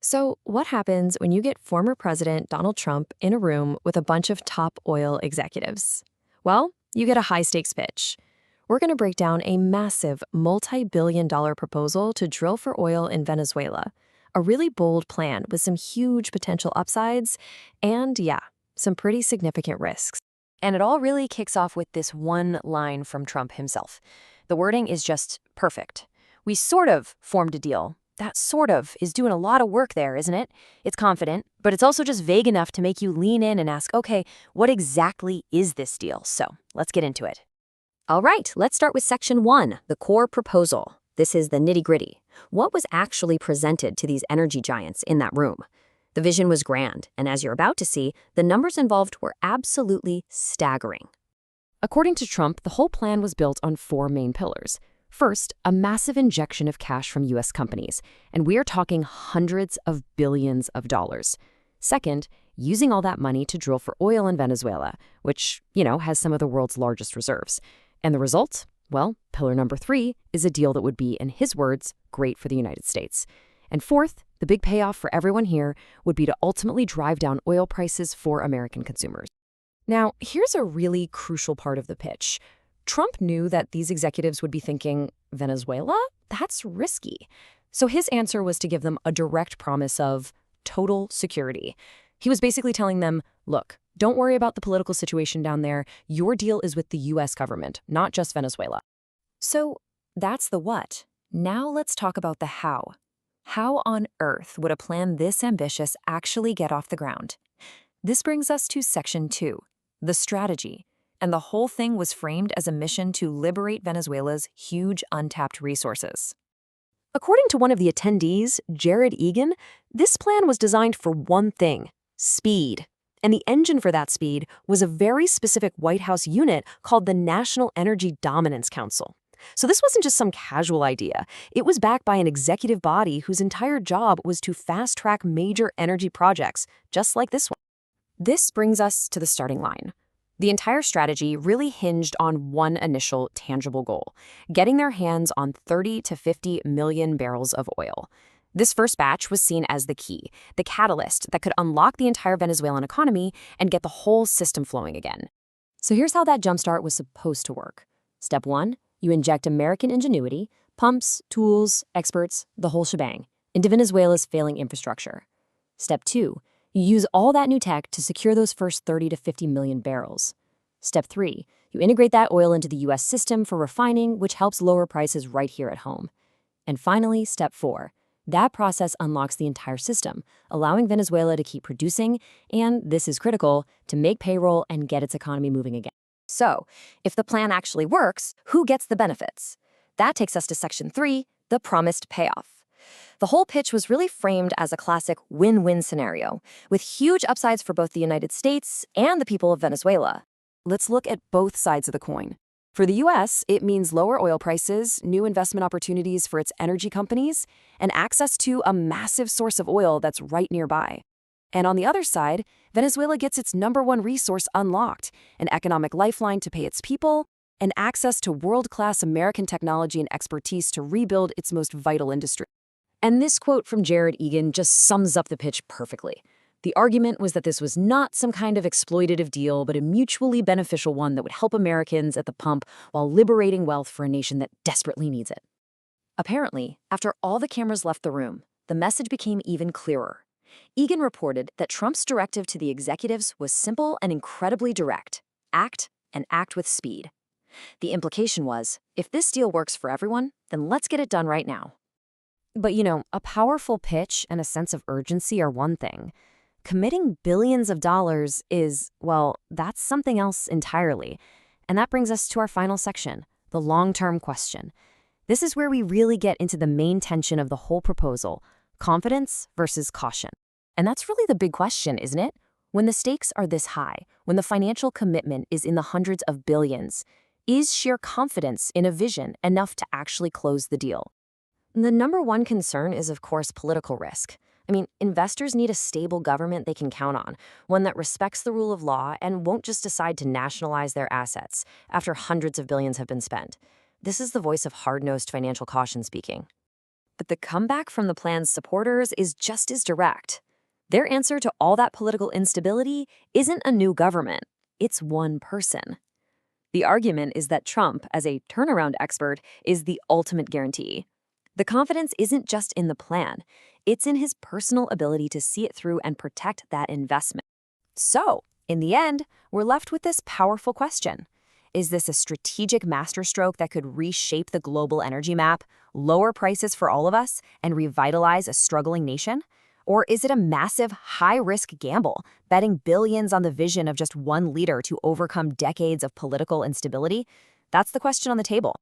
So, what happens when you get former President Donald Trump in a room with a bunch of top oil executives? Well, you get a high stakes pitch. We're going to break down a massive multi-billion-dollar proposal to drill for oil in Venezuela. A really bold plan with some huge potential upsides and, yeah, some pretty significant risks. And it all really kicks off with this one line from Trump himself. The wording is just perfect. We sort of formed a deal. That sort of is doing a lot of work there, isn't it? It's confident, but it's also just vague enough to make you lean in and ask, okay, what exactly is this deal? So let's get into it. All right, let's start with Section 1, the core proposal. This is the nitty-gritty. What was actually presented to these energy giants in that room? The vision was grand, and as you're about to see, the numbers involved were absolutely staggering. According to Trump, the whole plan was built on four main pillars. First, a massive injection of cash from U.S. companies, and we are talking hundreds of billions of dollars. Second, using all that money to drill for oil in Venezuela, which, has some of the world's largest reserves. And the result? Well, pillar number 3 is a deal that would be, in his words, great for the United States. And fourth, the big payoff for everyone here would be to ultimately drive down oil prices for American consumers. Now, here's a really crucial part of the pitch. Trump knew that these executives would be thinking, Venezuela? That's risky. So his answer was to give them a direct promise of total security. He was basically telling them, look, don't worry about the political situation down there. Your deal is with the U.S. government, not just Venezuela. So that's the what. Now let's talk about the how. How on earth would a plan this ambitious actually get off the ground? This brings us to Section 2, the strategy. And the whole thing was framed as a mission to liberate Venezuela's huge untapped resources. According to one of the attendees, Jared Egan, this plan was designed for one thing: speed. And the engine for that speed was a very specific White House unit called the National Energy Dominance Council. So this wasn't just some casual idea. It was backed by an executive body whose entire job was to fast-track major energy projects, just like this one. This brings us to the starting line. The entire strategy really hinged on one initial tangible goal: getting their hands on 30 to 50 million barrels of oil. This first batch was seen as the key, the catalyst that could unlock the entire Venezuelan economy and get the whole system flowing again. So here's how that jumpstart was supposed to work. Step 1, you inject American ingenuity, pumps, tools, experts, the whole shebang, into Venezuela's failing infrastructure. Step 2, you use all that new tech to secure those first 30 to 50 million barrels. Step 3, you integrate that oil into the U.S. system for refining, which helps lower prices right here at home. And finally, Step 4, that process unlocks the entire system, allowing Venezuela to keep producing and, this is critical, to make payroll and get its economy moving again. So, if the plan actually works, who gets the benefits? That takes us to Section 3, the promised payoff. The whole pitch was really framed as a classic win-win scenario, with huge upsides for both the United States and the people of Venezuela. Let's look at both sides of the coin. For the U.S., it means lower oil prices, new investment opportunities for its energy companies, and access to a massive source of oil that's right nearby. And on the other side, Venezuela gets its #1 resource unlocked, an economic lifeline to pay its people, and access to world-class American technology and expertise to rebuild its most vital industry. And this quote from Jared Egan just sums up the pitch perfectly. The argument was that this was not some kind of exploitative deal, but a mutually beneficial one that would help Americans at the pump while liberating wealth for a nation that desperately needs it. Apparently, after all the cameras left the room, the message became even clearer. Egan reported that Trump's directive to the executives was simple and incredibly direct: act, and act with speed. The implication was, if this deal works for everyone, then let's get it done right now. But a powerful pitch and a sense of urgency are one thing. Committing billions of dollars is, well, that's something else entirely. And that brings us to our final section, the long-term question. This is where we really get into the main tension of the whole proposal: confidence versus caution. And that's really the big question, isn't it? When the stakes are this high, when the financial commitment is in the hundreds of billions, is sheer confidence in a vision enough to actually close the deal? The #1 concern is, of course, political risk. Investors need a stable government they can count on, one that respects the rule of law and won't just decide to nationalize their assets after hundreds of billions have been spent. This is the voice of hard-nosed financial caution speaking. But the comeback from the plan's supporters is just as direct. Their answer to all that political instability isn't a new government, it's one person. The argument is that Trump, as a turnaround expert, is the ultimate guarantee. The confidence isn't just in the plan, it's in his personal ability to see it through and protect that investment. So, in the end, we're left with this powerful question. Is this a strategic masterstroke that could reshape the global energy map, lower prices for all of us, and revitalize a struggling nation? Or is it a massive, high-risk gamble, betting billions on the vision of just one leader to overcome decades of political instability? That's the question on the table.